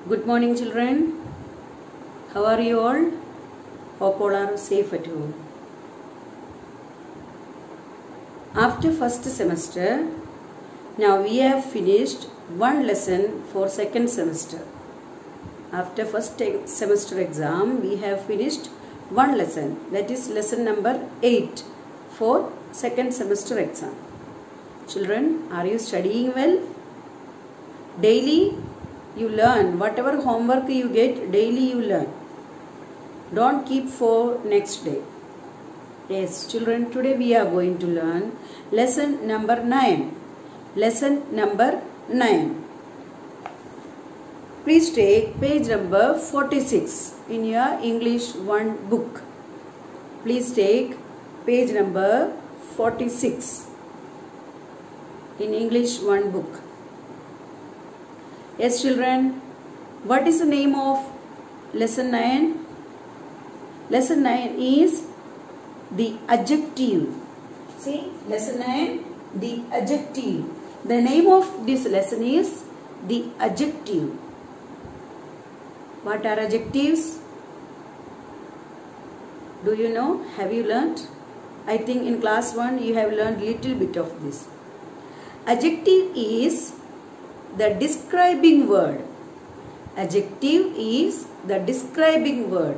Good morning, children. How are you all? Hope all are safe at home. After first semester, now we have finished one lesson for second semester. After first semester exam, we have finished one lesson. That is lesson number 8 for second semester exam. Children, are you studying well? Daily you learn. Whatever homework you get, daily you learn. Don't keep for next day. Yes, children, today we are going to learn lesson number 9. Lesson number 9. Please take page number 46 in your English 1 book. Please take page number 46 in English 1 book. Yes, children, what is the name of lesson 9? Lesson 9 is the adjective. See, lesson 9, the adjective. The name of this lesson is the adjective. What are adjectives? Do you know? Have you learnt? I think in class 1 you have learned little bit of this. Adjective is the describing word. Adjective is the describing word.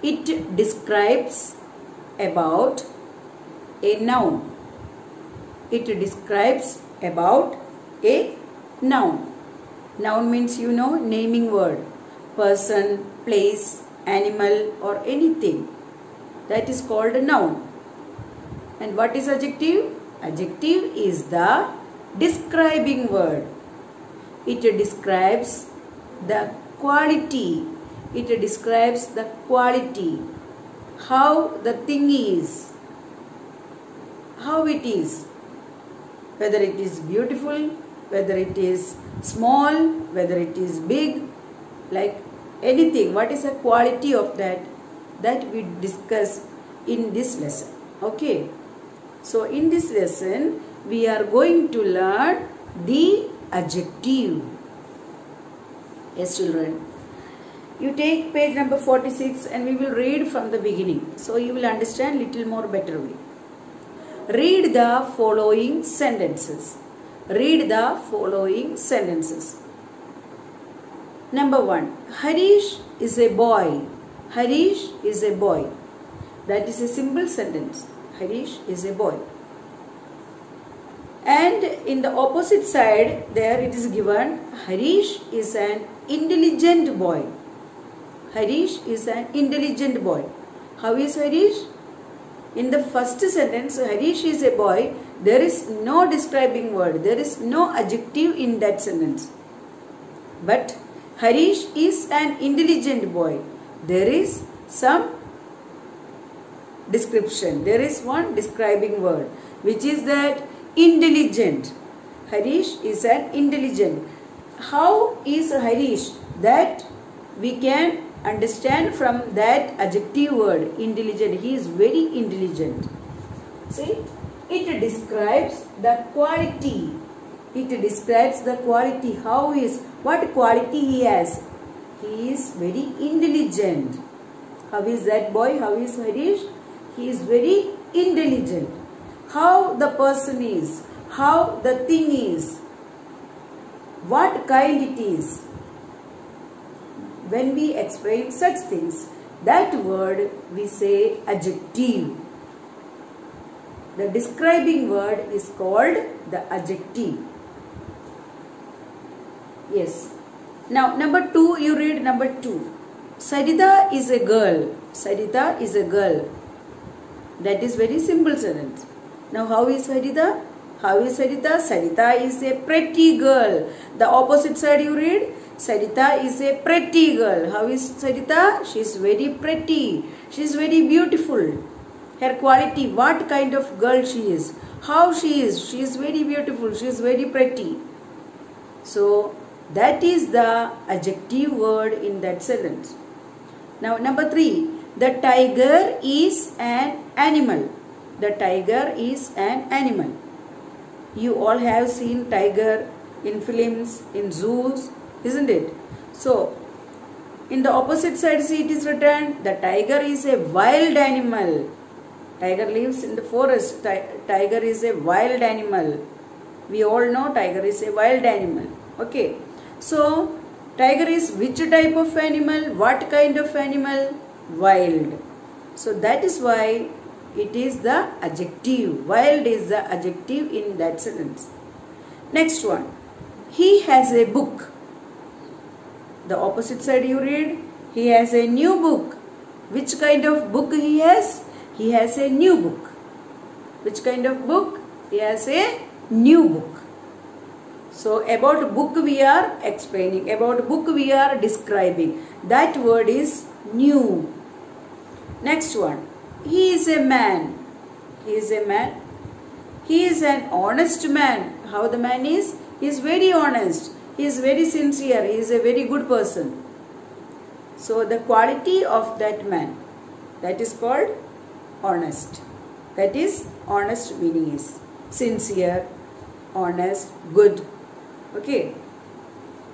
It describes about a noun. It describes about a noun. Noun means, you know, naming word. Person, place, animal or anything. That is called a noun. And what is adjective? Adjective is the describing word. It describes the quality. It describes the quality. How the thing is. How it is. Whether it is beautiful, whether it is small, whether it is big, like anything. What is the quality of that? That we discuss in this lesson. Okay. So in this lesson, we are going to learn the adjective. Yes, children. You take page number 46 and we will read from the beginning. So you will understand little more better way. Read the following sentences. Read the following sentences. Number 1. Harish is a boy. Harish is a boy. That is a simple sentence. Harish is a boy. And in the opposite side, there it is given, Harish is an intelligent boy. Harish is an intelligent boy. How is Harish? In the first sentence, Harish is a boy, there is no describing word. There is no adjective in that sentence. But Harish is an intelligent boy. There is some description. There is one describing word, which is that intelligent. Harish is an intelligent. How is Harish? That we can understand from that adjective word, intelligent. He is very intelligent. See, it describes the quality. It describes the quality. How is, what quality he has? He is very intelligent. How is that boy? How is Harish? He is very intelligent. How the person is, how the thing is, what kind it is. When we explain such things, that word we say adjective. The describing word is called the adjective. Yes. Now number 2, you read number 2. Sarita is a girl. Sarita is a girl. That is very simple sentence. Now how is Sarita? How is Sarita? Sarita is a pretty girl. The opposite side you read. Sarita is a pretty girl. How is Sarita? She is very pretty. She is very beautiful. Her quality, what kind of girl she is. How she is. She is very beautiful. She is very pretty. So that is the adjective word in that sentence. Now number 3. The tiger is an animal. The tiger is an animal. You all have seen tiger in films, in zoos, isn't it? So in the opposite side, see, it is written, the tiger is a wild animal. Tiger lives in the forest. Tiger is a wild animal. We all know tiger is a wild animal. Okay. So tiger is which type of animal? What kind of animal? Wild. So that is why it is the adjective. Wild is the adjective in that sentence. Next one. He has a book. The opposite side you read. He has a new book. Which kind of book he has? He has a new book. Which kind of book? He has a new book. So about book we are explaining. About book we are describing. That word is new. Next one. He is a man. He is a man. He is an honest man. How the man is? He is very honest. He is very sincere. He is a very good person. So the quality of that man, that is called honest. That is honest meaning is sincere, honest, good. Okay.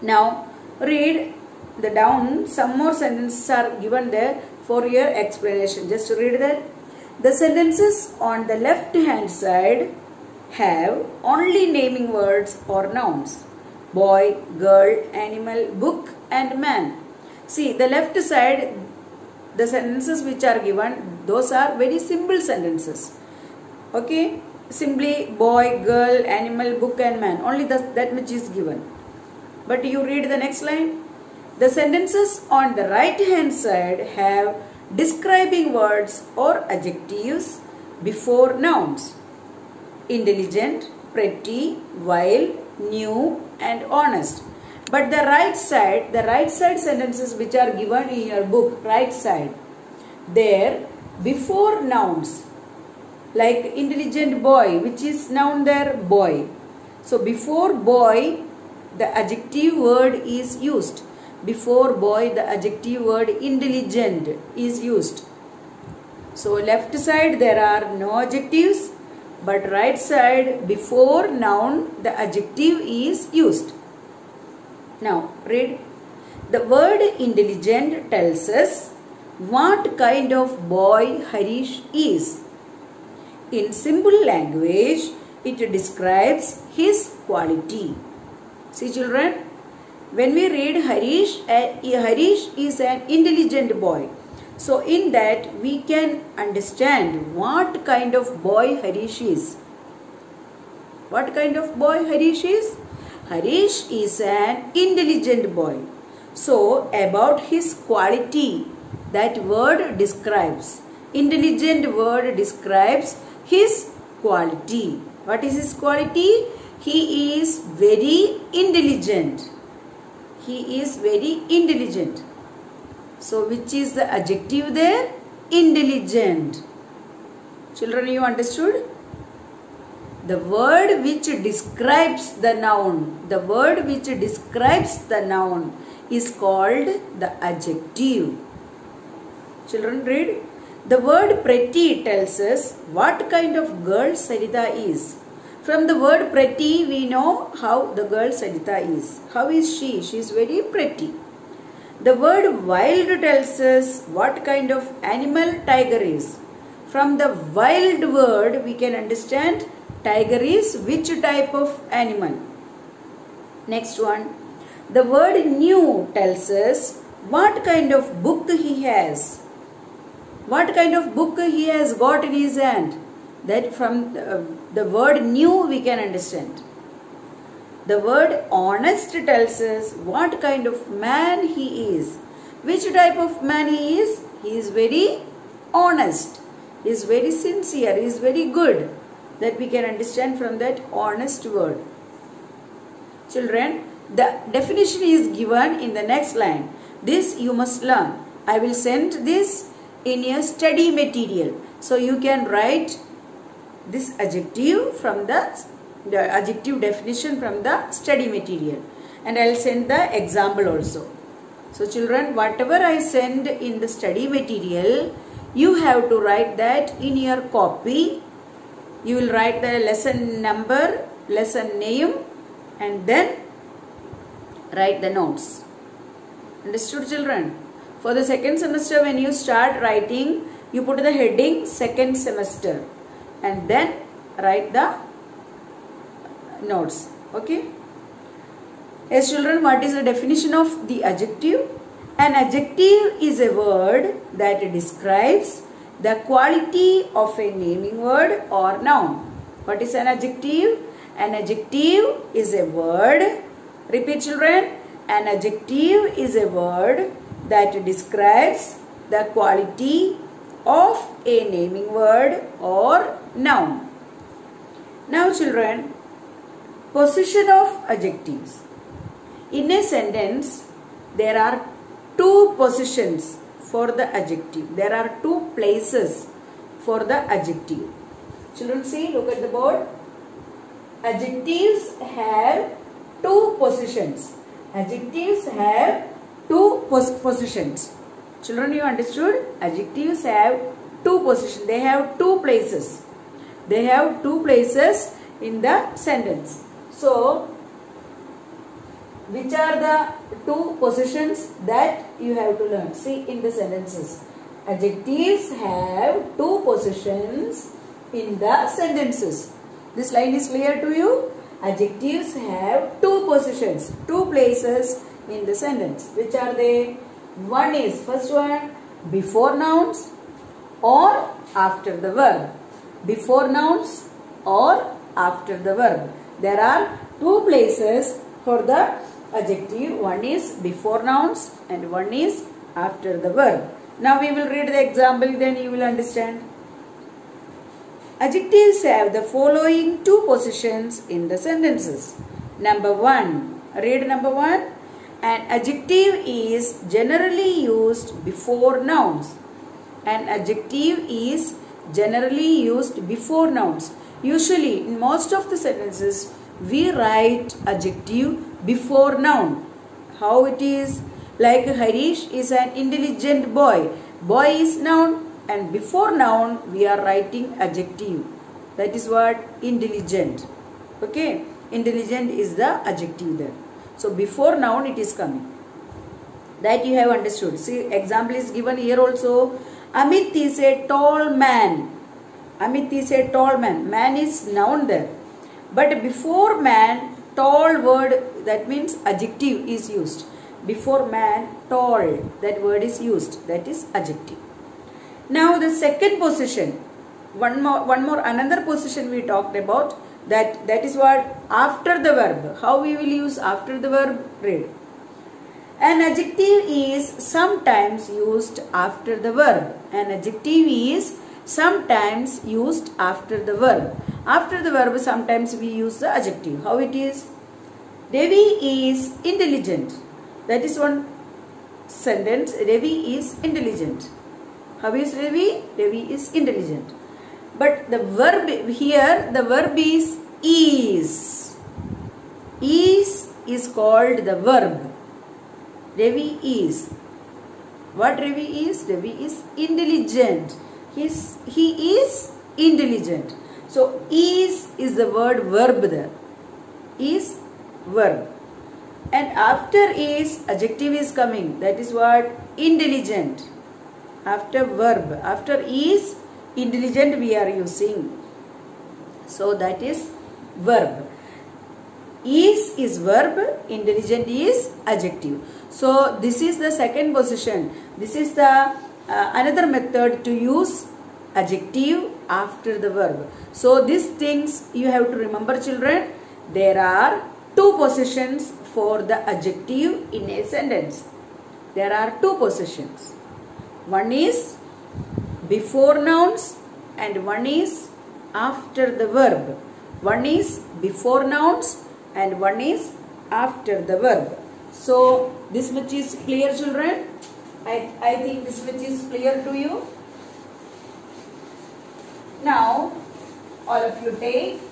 Now read the down. Some more sentences are given there for your explanation. Just read that. The sentences on the left hand side have only naming words or nouns. Boy, girl, animal, book and man. See, the left side, the sentences which are given, those are very simple sentences. Okay. Simply boy, girl, animal, book and man. Only that much is given. But you read the next line. The sentences on the right hand side have describing words or adjectives before nouns. Intelligent, pretty, wild, new and honest. But the right side sentences which are given in your book, right side, there before nouns, like intelligent boy, which is noun there, boy. So before boy, the adjective word is used. Before boy, the adjective word intelligent is used. So left side there are no adjectives, but right side before noun, the adjective is used. Now read. The word intelligent tells us what kind of boy Harish is. In simple language, it describes his quality. See children, when we read Harish, Harish is an intelligent boy. So in that we can understand what kind of boy Harish is. What kind of boy Harish is? Harish is an intelligent boy. So about his quality, that word describes. Intelligent word describes his quality. What is his quality? He is very intelligent. He is very intelligent. So which is the adjective there? Intelligent. Children, you understood? The word which describes the noun, is called the adjective. Children, read. The word pretty tells us what kind of girl Sarita is. From the word pretty, we know how the girl Sarita is. How is she? She is very pretty. The word wild tells us what kind of animal tiger is. From the wild word, we can understand tiger is which type of animal. Next one. The word new tells us what kind of book he has. What kind of book he has got in his hand. That from the word new we can understand. The word honest tells us what kind of man he is. Which type of man he is? He is very honest. He is very sincere. He is very good. That we can understand from that honest word. Children, the definition is given in the next line. This you must learn. I will send this in your study material. So you can write this adjective from the adjective definition from the study material. And I will send the example also. So children, whatever I send in the study material, you have to write that in your copy. You will write the lesson number, lesson name, and then write the notes. Understood, children? For the second semester, when you start writing, you put the heading second semester and then write the notes. Okay? Yes, children, what is the definition of the adjective? An adjective is a word that describes the quality of a naming word or noun. What is an adjective? An adjective is a word. Repeat, children. An adjective is a word that describes the quality of a naming word or noun. Now, children, position of adjectives. In a sentence, there are two positions for the adjective. There are two places for the adjective. Children, see, look at the board. Adjectives have two positions. Adjectives have two positions. Children, you understood? Adjectives have two positions. They have two places. They have two places in the sentence. So, which are the two positions that you have to learn? See in the sentences. Adjectives have two positions in the sentences. This line is clear to you? Adjectives have two positions, two places in the sentence. Which are they? One is, first one, before nouns or after the verb. Before nouns or after the verb. There are two places for the adjective. One is before nouns and one is after the verb. Now we will read the example, then you will understand. Adjectives have the following two positions in the sentences. Number one, read number one. An adjective is generally used before nouns. An adjective is generally used before nouns. Usually, in most of the sentences, we write adjective before noun. How it is? Like Harish is an intelligent boy. Boy is noun and before noun we are writing adjective. That is what? Intelligent. Okay? Intelligent is the adjective there. So, before noun it is coming. That you have understood. See, example is given here also. Amit is a tall man. Amit is a tall man. Man is noun there. But before man, tall word, that means adjective is used. Before man, tall, that word is used. That is adjective. Now the second position, another position we talked about. That is what? After the verb. How we will use after the verb? Read. An adjective is sometimes used after the verb. An adjective is sometimes used after the verb. After the verb, sometimes we use the adjective. How it is? Ravi is intelligent. That is one sentence. Ravi is intelligent. How is Ravi? Ravi is intelligent. But the verb here, the verb is is. Is called the verb. Ravi is. What Ravi is? Ravi is intelligent. He is intelligent. So, is the word verb there. Is verb. And after is, adjective is coming. That is what? Intelligent. After verb. After is, intelligent we are using. So, that is verb. Is verb. Intelligent is adjective. So, this is the second position. This is the another method to use adjective after the verb. So, these things you have to remember, children. There are two positions for the adjective in a sentence. There are two positions. One is before nouns and one is after the verb. One is before nouns and one is after the verb. So, this much is clear, children. I think this much is clear to you. Now, all of you take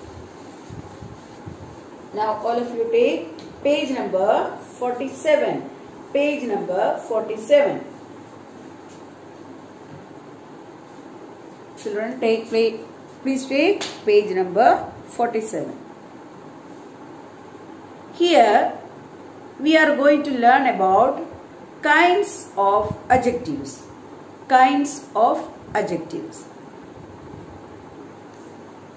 page number 47. Page number 47. Children, please take page number 47. Here, we are going to learn about kinds of adjectives. Kinds of adjectives.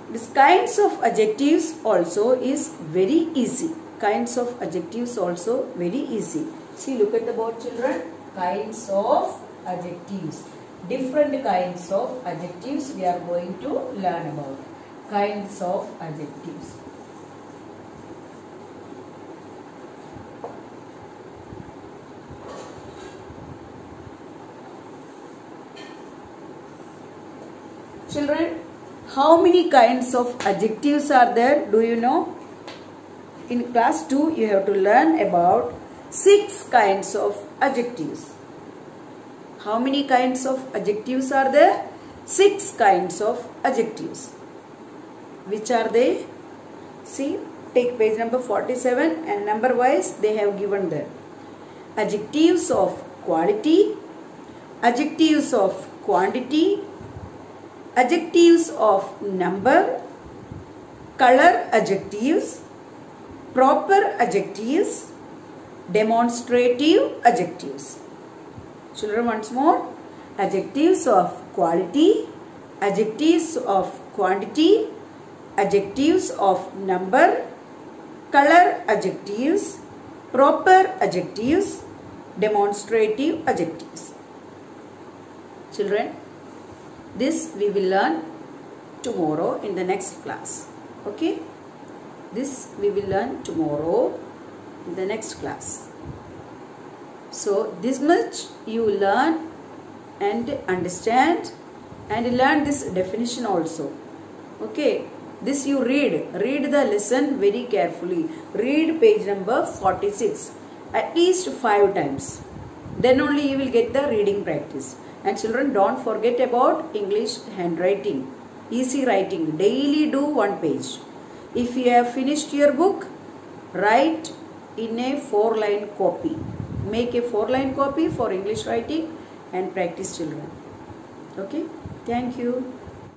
This kinds of adjectives also is very easy. Kinds of adjectives also very easy. See, look at the board, children. Kinds of adjectives. Different kinds of adjectives we are going to learn about. Kinds of adjectives. Children, how many kinds of adjectives are there? Do you know? In class 2, you have to learn about 6 kinds of adjectives. How many kinds of adjectives are there? 6 kinds of adjectives. Which are they? See, take page number 47 and number wise they have given there. Adjectives of quality, adjectives of quantity, adjectives of number, color adjectives, proper adjectives, demonstrative adjectives. Children, once more. Adjectives of quality, adjectives of quantity, adjectives of number, color adjectives, proper adjectives, demonstrative adjectives. Children, this we will learn tomorrow in the next class. Okay? This we will learn tomorrow in the next class. So, this much you learn and understand and learn this definition also. Okay? This you read. Read the lesson very carefully. Read page number 46 at least 5 times. Then only you will get the reading practice. And children, don't forget about English handwriting. Easy writing. Daily do 1 page. If you have finished your book, write in a 4-line copy. Make a 4-line copy for English writing and practice, children. Okay? Thank you.